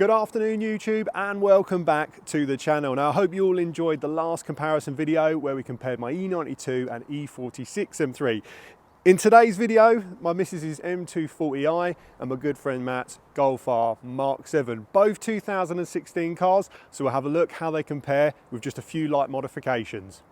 Good afternoon YouTube and welcome back to the channel. Now I hope you all enjoyed the last comparison video where we compared my E92 and E46 M3. In today's video, my missus's M240i and my good friend Matt's Golf R Mark 7, both 2016 cars, so we'll have a look how they compare with just a few light modifications.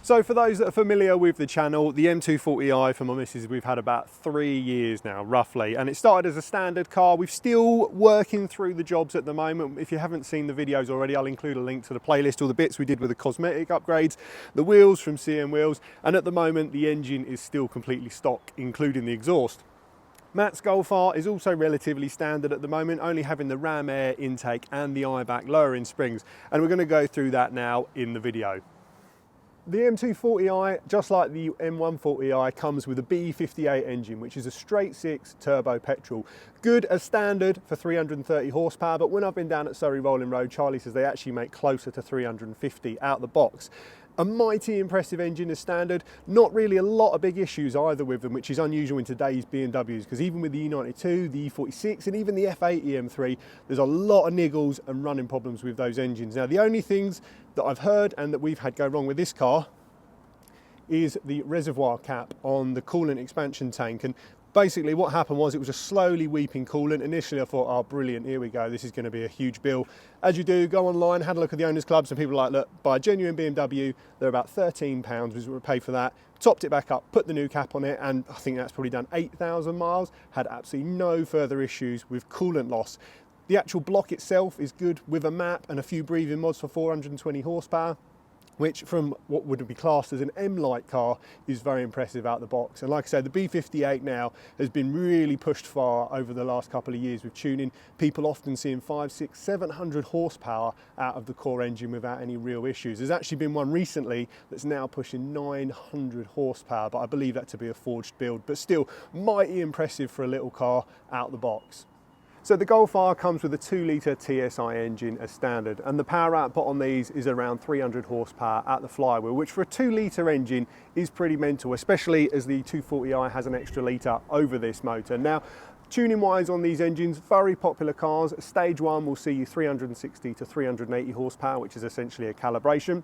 So for those that are familiar with the channel, the M240i for my missus we've had about 3 years now, roughly. And it started as a standard car. We're still working through the jobs at the moment. If you haven't seen the videos already, I'll include a link to the playlist, all the bits we did with the cosmetic upgrades, the wheels from CM Wheels. And at the moment, the engine is still completely stock, including the exhaust. Matt's Golf R is also relatively standard at the moment, only having the ram air intake and the IBAC lowering springs. And we're going to go through that now in the video. The M240i, just like the M140i, comes with a B58 engine, which is a straight six turbo petrol. Good as standard for 330 horsepower, but when I've been down at Surrey Rolling Road, Charlie says they actually make closer to 350 out the box. A mighty impressive engine as standard, not really a lot of big issues either with them, which is unusual in today's BMWs, because even with the E92, the E46 and even the F80 M3, there's a lot of niggles and running problems with those engines. Now the only things that I've heard and that we've had go wrong with this car is the reservoir cap on the coolant expansion tank. And basically what happened was it was a slowly weeping coolant. Initially I thought, oh brilliant, here we go, this is going to be a huge bill. As you do, go online, had a look at the owners clubs, and people are like, look, buy a genuine BMW, they're about £13, which is what we pay for that. Topped it back up, put the new cap on it, and I think that's probably done 8,000 miles. Had absolutely no further issues with coolant loss. The actual block itself is good with a map and a few breathing mods for 420 horsepower. Which from what would be classed as an M-Light car is very impressive out the box. And like I said, the B58 now has been really pushed far over the last couple of years with tuning. People often seeing 500, 600, 700 horsepower out of the core engine without any real issues. There's actually been one recently that's now pushing 900 horsepower, but I believe that to be a forged build, but still mighty impressive for a little car out the box. So the Golf R comes with a 2-litre TSI engine as standard, and the power output on these is around 300 horsepower at the flywheel, which for a 2-litre engine is pretty mental, especially as the 240i has an extra litre over this motor. Now, tuning wise on these engines, very popular cars. Stage 1 will see you 360 to 380 horsepower, which is essentially a calibration.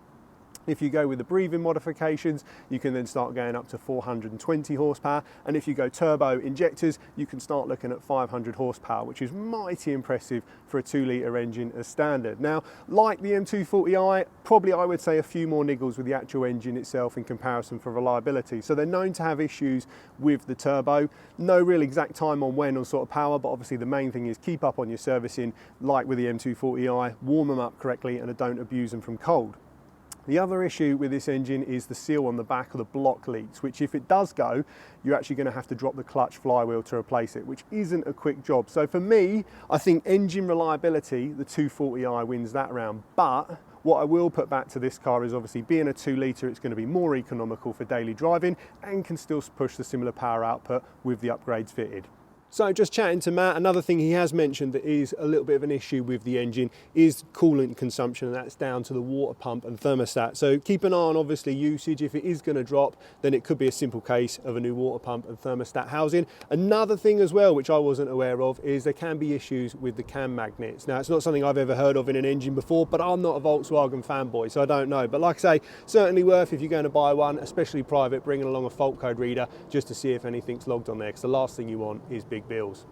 If you go with the breathing modifications, you can then start going up to 420 horsepower. And if you go turbo injectors, you can start looking at 500 horsepower, which is mighty impressive for a 2-litre engine as standard. Now, like the M240i, probably I would say a few more niggles with the actual engine itself in comparison for reliability. So they're known to have issues with the turbo. No real exact time on when or sort of power, but obviously the main thing is keep up on your servicing, like with the M240i, warm them up correctly and don't abuse them from cold. The other issue with this engine is the seal on the back of the block leaks, which if it does go, you're actually going to have to drop the clutch flywheel to replace it, which isn't a quick job. So for me, I think engine reliability, the 240i wins that round. But what I will put back to this car is obviously being a 2 litre, it's going to be more economical for daily driving and can still push the similar power output with the upgrades fitted. So just chatting to Matt, another thing he has mentioned that is a little bit of an issue with the engine is coolant consumption, and that's down to the water pump and thermostat. So keep an eye on obviously usage. If it is going to drop, then it could be a simple case of a new water pump and thermostat housing. Another thing as well, which I wasn't aware of, is there can be issues with the cam magnets. Now, it's not something I've ever heard of in an engine before, but I'm not a Volkswagen fanboy, so I don't know. But like I say, certainly worth, if you're going to buy one, especially private, bringing along a fault code reader just to see if anything's logged on there, because the last thing you want is big bills.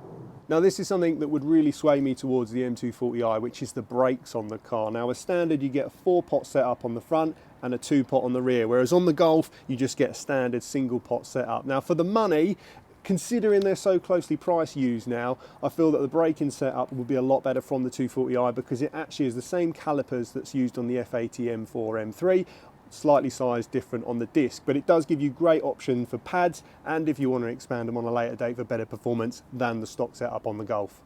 Now this is something that would really sway me towards the M240i, which is the brakes on the car. Now as standard you get a 4-pot setup on the front and a 2-pot on the rear, whereas on the Golf you just get a standard single pot setup. Now for the money, considering they're so closely price used now, I feel that the braking setup would be a lot better from the 240i because it actually is the same calipers that's used on the F80 M4 M3, slightly sized different on the disc, but it does give you great option for pads and if you want to expand them on a later date for better performance than the stock setup on the Golf.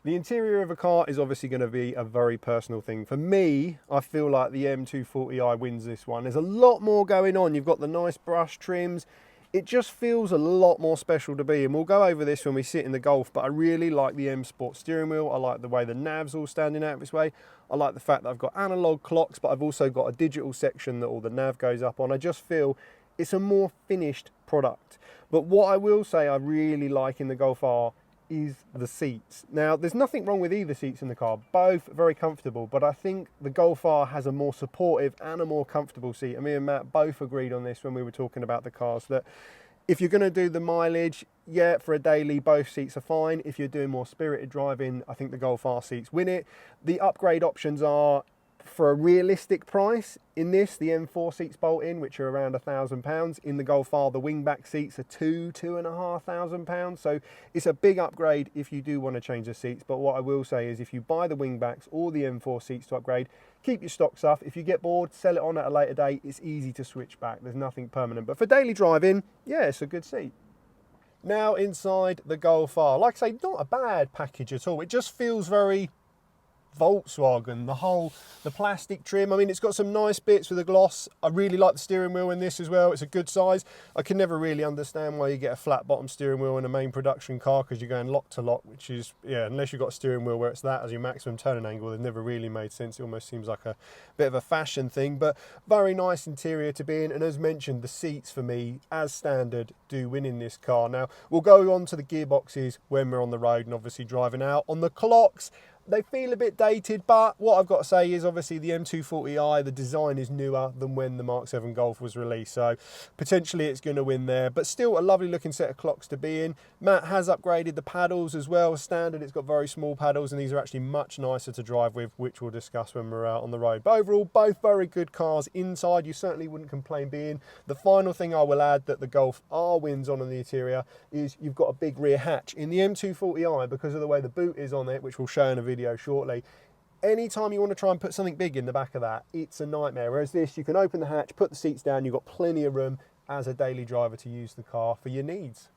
The interior of a car is obviously going to be a very personal thing. For me, I feel like the M240i wins this one. There's a lot more going on. You've got the nice brush trims. It just feels a lot more special to be, and we'll go over this when we sit in the Golf, but I really like the M Sport steering wheel. I like the way the nav's all standing out this way. I like the fact that I've got analog clocks, but I've also got a digital section that all the nav goes up on. I just feel it's a more finished product. But what I will say I really like in the Golf R is the seats. Now, there's nothing wrong with either seats in the car, both very comfortable, but I think the Golf R has a more supportive and a more comfortable seat. And me and Matt both agreed on this when we were talking about the cars, that if you're going to do the mileage, yeah, for a daily, both seats are fine. If you're doing more spirited driving, I think the Golf R seats win it. The upgrade options are, for a realistic price, in this, the M4 seats bolt in, which are around £1,000. In the Golf R, the wingback seats are £2,500. So it's a big upgrade if you do want to change the seats. But what I will say is if you buy the wingbacks or the M4 seats to upgrade, keep your stock stuff. If you get bored, sell it on at a later date. It's easy to switch back. There's nothing permanent. But for daily driving, yeah, it's a good seat. Now inside the Golf R, like I say, not a bad package at all. It just feels very Volkswagen, the plastic trim. I mean, it's got some nice bits with the gloss. I really like the steering wheel in this as well. It's a good size. I can never really understand why you get a flat bottom steering wheel in a main production car, because you're going lock to lock, which is, yeah, unless you've got a steering wheel where it's that as your maximum turning angle, they've never really made sense. It almost seems like a bit of a fashion thing, but very nice interior to be in. And as mentioned, the seats for me, as standard, do win in this car. Now, we'll go on to the gearboxes when we're on the road and obviously driving out. On the clocks, they feel a bit dated, but what I've got to say is obviously the M240i, the design is newer than when the Mark 7 Golf was released, so potentially it's going to win there, but still a lovely looking set of clocks to be in. Matt has upgraded the paddles as well. Standard, it's got very small paddles, and these are actually much nicer to drive with, which we'll discuss when we're out on the road. But overall, both very good cars inside. You certainly wouldn't complain being. The final thing I will add that the Golf R wins on the interior is you've got a big rear hatch. In the M240i, because of the way the boot is on it, which we'll show in a video shortly, anytime you want to try and put something big in the back of that, it's a nightmare. Whereas this, you can open the hatch, put the seats down, you've got plenty of room as a daily driver to use the car for your needs.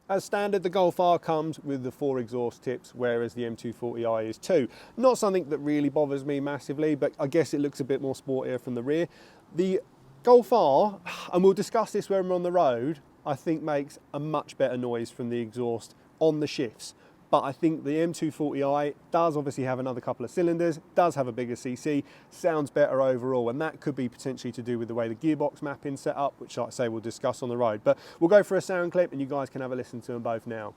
As standard, the Golf R comes with the 4 exhaust tips, whereas the M240i is 2. Not something that really bothers me massively, but I guess it looks a bit more sportier from the rear. The Golf R, and we'll discuss this when we're on the road, I think makes a much better noise from the exhaust on the shifts. But I think the M240i does obviously have another couple of cylinders, does have a bigger CC, sounds better overall, and that could be potentially to do with the way the gearbox mapping set up, which, like I say, we'll discuss on the road. But we'll go for a sound clip and you guys can have a listen to them both now.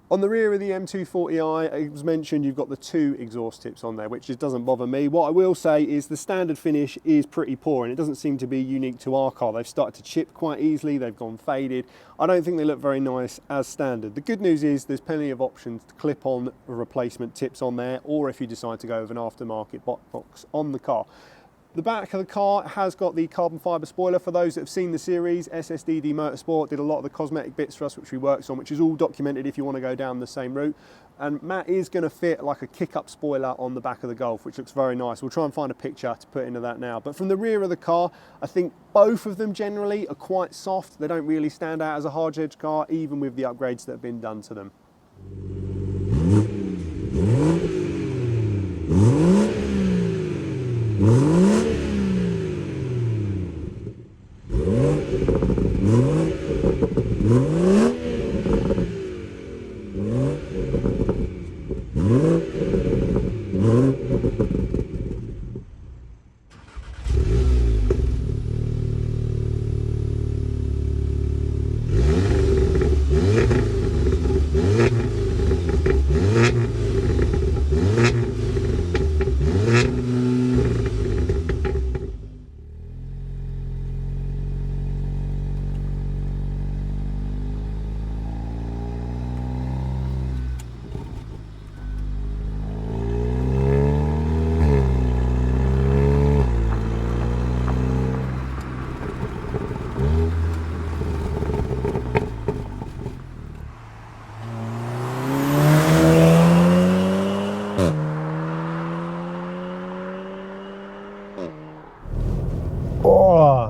On the rear of the M240i, as mentioned, you've got the 2 exhaust tips on there, which just doesn't bother me. What I will say is the standard finish is pretty poor, and it doesn't seem to be unique to our car. They've started to chip quite easily, they've gone faded. I don't think they look very nice as standard. The good news is there's plenty of options to clip on replacement tips on there, or if you decide to go with an aftermarket box on the car. The back of the car has got the carbon fibre spoiler. For those that have seen the series, SSDD Motorsport did a lot of the cosmetic bits for us, which we worked on, which is all documented if you want to go down the same route. And Matt is going to fit like a kick-up spoiler on the back of the Golf, which looks very nice. We'll try and find a picture to put into that now. But from the rear of the car, I think both of them generally are quite soft. They don't really stand out as a hard-edge car, even with the upgrades that have been done to them.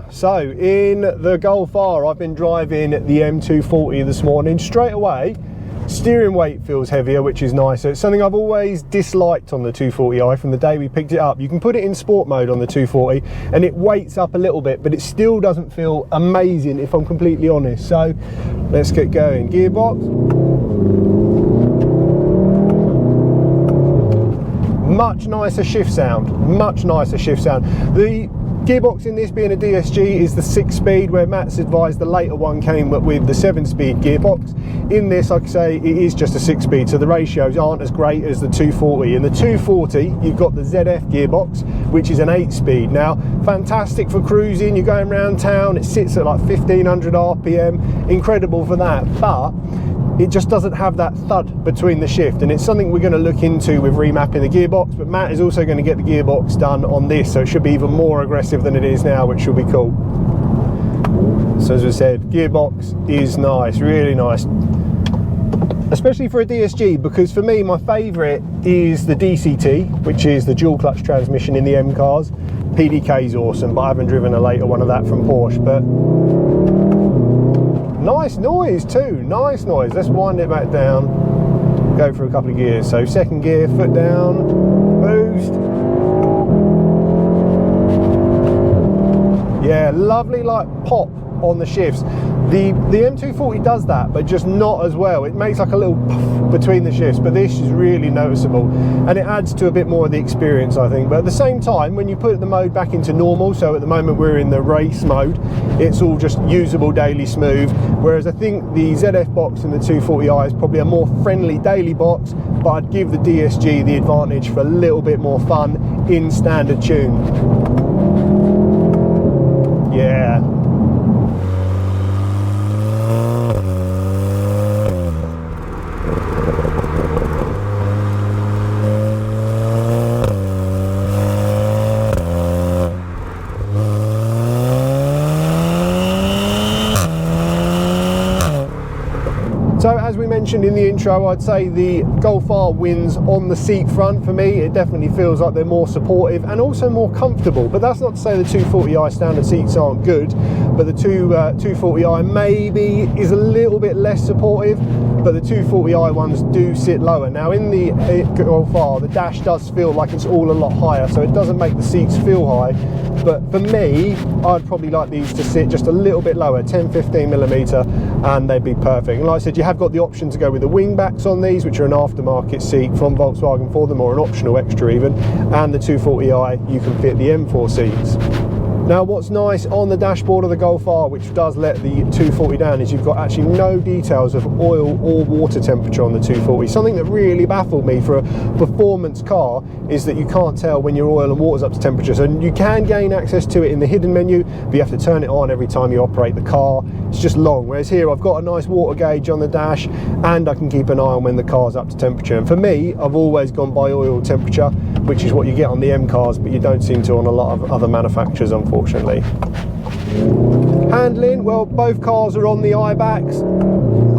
So in the Golf R, I've been driving the M240 this morning. Straight away, steering weight feels heavier, which is nice. So it's something I've always disliked on the 240i from the day we picked it up. You can put it in sport mode on the 240 and it weights up a little bit, but it still doesn't feel amazing if I'm completely honest. So let's get going. Gearbox. Much nicer shift sound, much nicer shift sound. The gearbox in this being a DSG is the 6-speed, where Matt's advised the later one came with the 7-speed gearbox. In this, like I say, it is just a 6-speed, so the ratios aren't as great as the 240. In the 240, you've got the ZF gearbox, which is an 8-speed. Now, fantastic for cruising, you're going around town, it sits at like 1500 RPM, incredible for that, but it just doesn't have that thud between the shift, and it's something we're going to look into with remapping the gearbox. But Matt is also going to get the gearbox done on this, so it should be even more aggressive than it is now, which will be cool. So as I said, gearbox is nice, really nice, especially for a DSG, because for me my favourite is the DCT, which is the dual clutch transmission in the M cars. PDK is awesome, but I haven't driven a later one of that from Porsche. But nice noise too, nice noise. Let's wind it back down, go for a couple of gears. So second gear, foot down, boost. Yeah, lovely like pop on the shifts. The M240 does that, but just not as well. It makes like a little puff between the shifts, but this is really noticeable, and it adds to a bit more of the experience, I think. But at the same time, when you put the mode back into normal, so at the moment we're in the race mode, it's all just usable daily smooth, whereas I think the ZF box and the 240i is probably a more friendly daily box, but I'd give the DSG the advantage for a little bit more fun in standard tune. Yeah. So as we mentioned in the intro, I'd say the Golf R wins on the seat front for me. It definitely feels like they're more supportive and also more comfortable, but that's not to say the 240i standard seats aren't good, but the 240i maybe is a little bit less supportive, but the 240i ones do sit lower. Now in the Golf R, the dash does feel like it's all a lot higher, so it doesn't make the seats feel high, but for me, I'd probably like these to sit just a little bit lower, 10-15 millimeter, and they'd be perfect. And like I said, you have got the option to go with the wing backs on these, which are an aftermarket seat from Volkswagen for them, or an optional extra even, and the 240i, you can fit the M4 seats. Now what's nice on the dashboard of the Golf R, which does let the 240 down, is you've got actually no details of oil or water temperature on the 240. Something that really baffled me for a performance car is that you can't tell when your oil and water's up to temperature. So you can gain access to it in the hidden menu, but you have to turn it on every time you operate the car. It's just long, whereas here I've got a nice water gauge on the dash and I can keep an eye on when the car's up to temperature. And for me, I've always gone by oil temperature, which is what you get on the M cars, but you don't seem to on a lot of other manufacturers, unfortunately. Handling, well, both cars are on the I-backs.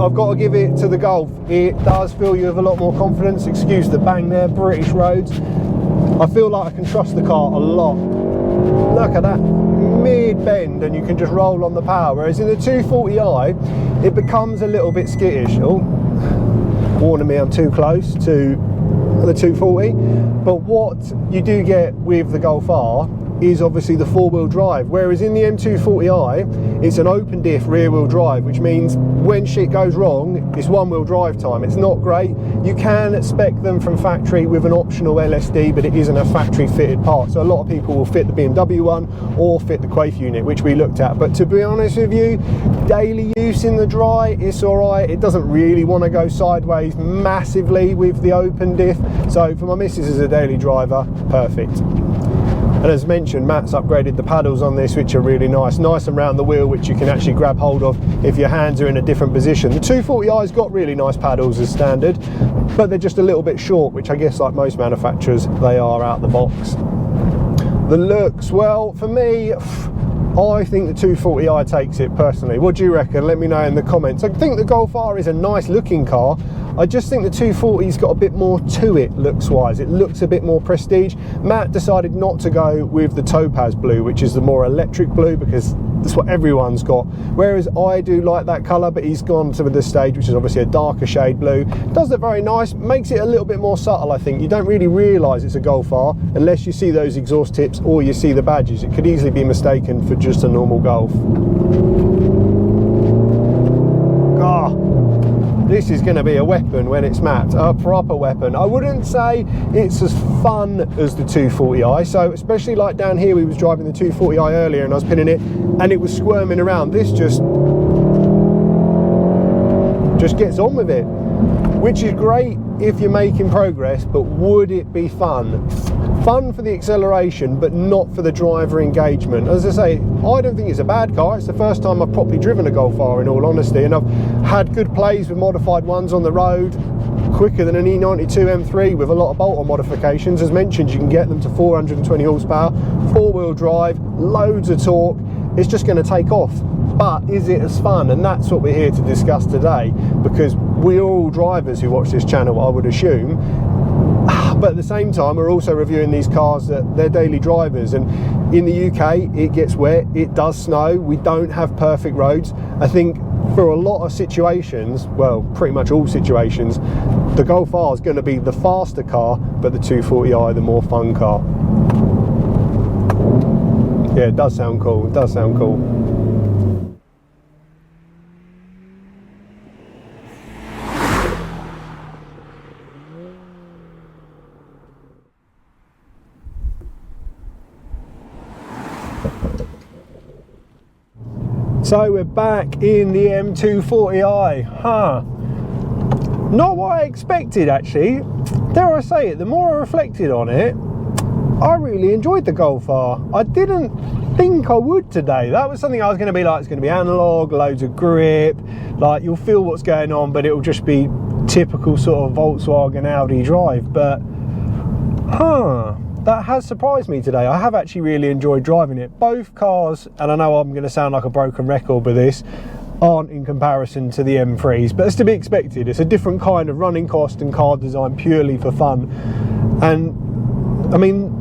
I've got to give it to the Golf. It does fill you with a lot more confidence. Excuse the bang there, British roads. I feel like I can trust the car a lot. Look at that mid-bend and you can just roll on the power, whereas in the 240i it becomes a little bit skittish. Oh, warning me I'm too close to the 240. But what you do get with the Golf R is obviously the four-wheel drive, whereas in the M240i it's an open diff rear-wheel drive, which means when shit goes wrong it's one-wheel drive time. It's not great. You can spec them from factory with an optional LSD, but it isn't a factory fitted part, so a lot of people will fit the BMW one or fit the Quaife unit, which we looked at. But to be honest with you, daily use in the dry, it's alright. It doesn't really want to go sideways massively with the open diff, so for my missus as a daily driver, perfect. And as mentioned, Matt's upgraded the paddles on this, which are really nice and round the wheel, which you can actually grab hold of if your hands are in a different position. The 240i's got really nice paddles as standard, but they're just a little bit short, which I guess like most manufacturers, they are out the box. The looks, well, for me, I think the 240i takes it personally. What do you reckon? Let me know in the comments. I think the Golf R is a nice looking car. I just think the 240's got a bit more to it looks wise. It looks a bit more prestige. Matt decided not to go with the topaz blue, which is the more electric blue, because that's what everyone's got. Whereas I do like that colour, but he's gone to the stage, which is obviously a darker shade blue. Does look very nice, makes it a little bit more subtle, I think. You don't really realise it's a Golf R unless you see those exhaust tips or you see the badges. It could easily be mistaken for just a normal Golf. This is going to be a weapon when it's mapped, a proper weapon. I wouldn't say it's as fun as the 240i, so especially like down here we was driving the 240i earlier and I was pinning it and it was squirming around. This just gets on with it, which is great if you're making progress, but would it be fun? Fun for the acceleration, but not for the driver engagement. As I say, I don't think it's a bad car. It's the first time I've properly driven a Golf R in all honesty, and I've had good plays with modified ones on the road, quicker than an E92 M3 with a lot of bolt-on modifications. As mentioned, you can get them to 420 horsepower, four-wheel drive, loads of torque. It's just going to take off. But is it as fun? And that's what we're here to discuss today, because we're all drivers who watch this channel, I would assume. But at the same time, we're also reviewing these cars that they're daily drivers, and in the UK it gets wet, it does snow, we don't have perfect roads. I think for a lot of situations, well, pretty much all situations, the Golf R is going to be the faster car, but the 240i the more fun car. Yeah, it does sound cool, it does sound cool. So we're back in the M240i, Not what I expected actually. Dare I say it, the more I reflected on it, I really enjoyed the Golf R. I didn't think I would today. That was something I was going to be like, it's going to be analog, loads of grip, like you'll feel what's going on, but it'll just be typical sort of Volkswagen Audi drive. But, that has surprised me today. I have actually really enjoyed driving it. Both cars, and I know I'm going to sound like a broken record with this, aren't in comparison to the M3s, but it's to be expected. It's a different kind of running cost and car design purely for fun. And I mean,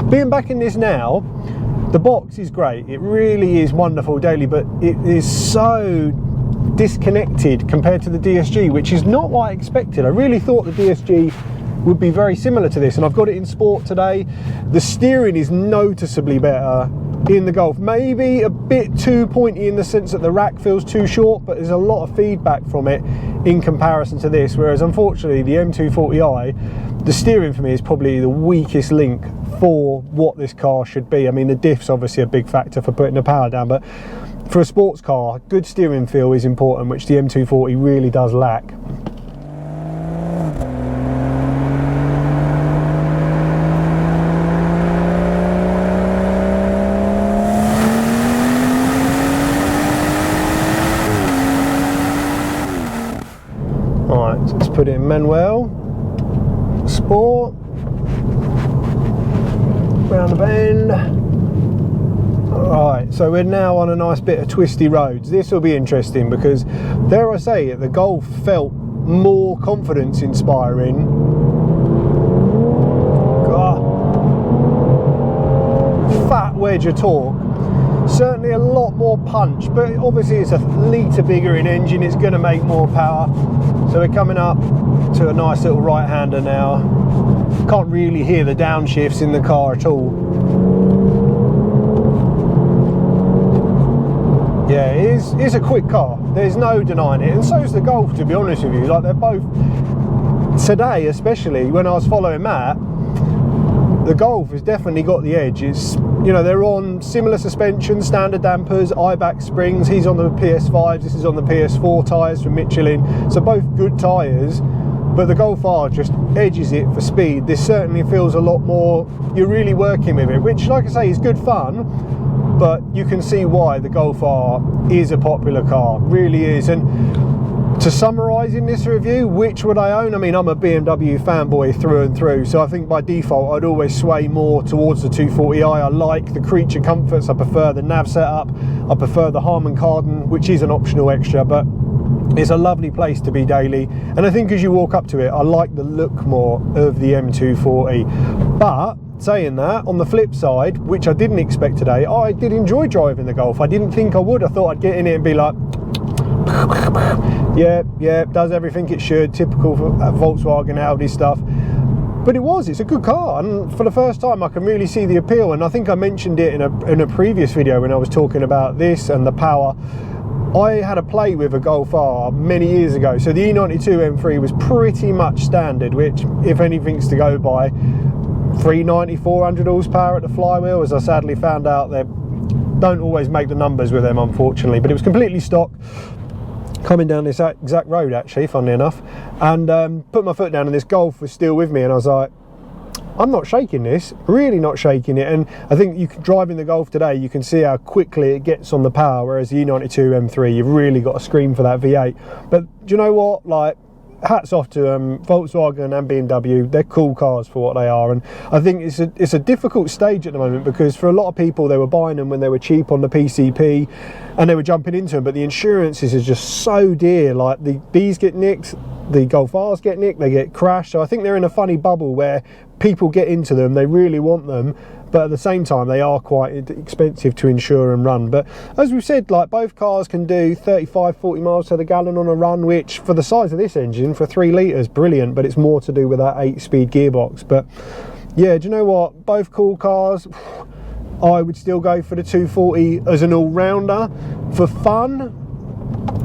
being back in this now, the box is great. It really is wonderful daily, but it is so disconnected compared to the DSG, which is not what I expected. I really thought the DSG would be very similar to this, and I've got it in sport today. The steering is noticeably better in the Golf, maybe a bit too pointy in the sense that the rack feels too short, but there's a lot of feedback from it in comparison to this, whereas unfortunately the M240i, the steering for me is probably the weakest link for what this car should be. I mean, the diff's obviously a big factor for putting the power down, but for a sports car, good steering feel is important, which the M240 really does lack. Alright, so let's put it in manual, sport, round the bend. Alright, so we're now on a nice bit of twisty roads. This will be interesting because, dare I say it, the Golf felt more confidence inspiring. God. Fat wedge of torque. Certainly a lot more punch, but obviously it's a litre bigger in engine, it's going to make more power. So we're coming up to a nice little right-hander now. Can't really hear the downshifts in the car at all. Yeah, it's a quick car, there's no denying it, and so is the Golf, to be honest with you. Like, they're both, today especially, when I was following Matt, the Golf has definitely got the edge. It's, you know, they're on similar suspension, standard dampers, I-back springs. He's on the PS5s, this is on the PS4 tyres from Michelin, so both good tyres, but the Golf R just edges it for speed. This certainly feels a lot more, you're really working with it, which, like I say, is good fun, but you can see why the Golf R is a popular car, really is. And to summarise in this review, which would I own? I mean, I'm a BMW fanboy through and through, so I think by default I'd always sway more towards the 240i. I like the creature comforts, I prefer the nav setup, I prefer the Harman Kardon, which is an optional extra, but it's a lovely place to be daily. And I think as you walk up to it, I like the look more of the M240. But saying that, on the flip side, which I didn't expect today, I did enjoy driving the Golf. I didn't think I would. I thought I'd get in it and be like, yeah, does everything it should, typical Volkswagen, Audi stuff. But it's a good car, and for the first time I can really see the appeal. And I think I mentioned it in a previous video when I was talking about this and the power. I had a play with a Golf R many years ago, so the E92 M3 was pretty much standard, which, if anything's to go by, 390, 400 horsepower at the flywheel, as I sadly found out they don't always make the numbers with them, unfortunately. But it was completely stock, coming down this exact road, actually, funnily enough, and put my foot down, and this Golf was still with me, and I was like, I'm not shaking this, really not shaking it. And I think you can, driving the Golf today, you can see how quickly it gets on the power, whereas the E92 M3, you've really got to scream for that V8. But do you know what, like, hats off to Volkswagen and BMW. They're cool cars for what they are, and I think it's a difficult stage at the moment, because for a lot of people, they were buying them when they were cheap on the PCP and they were jumping into them, but the insurances are just so dear. Like, these get nicked, the Golf R's get nicked, they get crashed. So I think they're in a funny bubble where people get into them, they really want them, but at the same time they are quite expensive to insure and run. But as we've said, like, both cars can do 35-40 miles to the gallon on a run, which for the size of this engine, for 3 litres, brilliant, but it's more to do with that 8-speed gearbox. But yeah, do you know what, both cool cars. I would still go for the 240 as an all-rounder. For fun,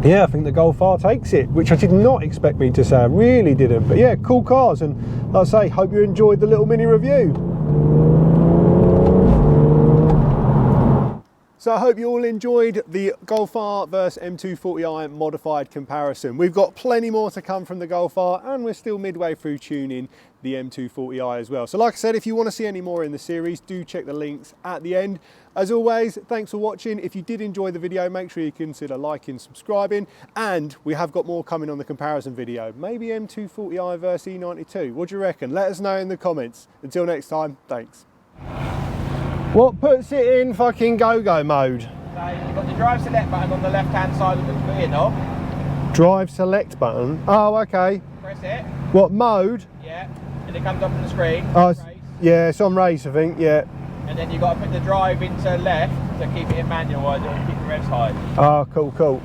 yeah, I think the Golf R takes it, which I did not expect me to say, I really didn't. But yeah, cool cars, and like I say, hope you enjoyed the little mini review. So I hope you all enjoyed the Golf R versus M240i modified comparison. We've got plenty more to come from the Golf R, and we're still midway through tuning the M240i as well. So like I said, if you want to see any more in the series, do check the links at the end. As always, thanks for watching. If you did enjoy the video, make sure you consider liking, subscribing, and we have got more coming on the comparison video. Maybe M240i versus E92. What do you reckon? Let us know in the comments. Until next time, thanks. What puts it in fucking go-go mode? So you've got the drive select button on the left-hand side of the gear knob. Drive select button? Oh, okay. Press it. What, mode? Yeah. And it comes up on the screen. Oh, yeah, it's on race, I think, yeah. And then you've got to put the drive into left to keep it in manual, otherwise it will keep the revs high. Oh, cool, cool.